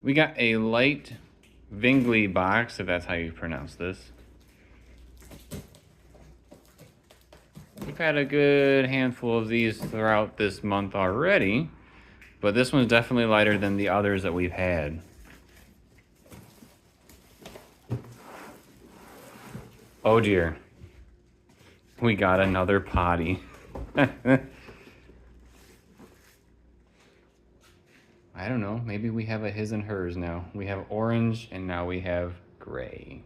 We got a light Vingley box, if that's how you pronounce this. We've had a good handful of these throughout this month already, but this one's definitely lighter than the others that we've had. Oh dear. We got another potty. I don't know, maybe we have a his and hers now. We have orange and now we have gray.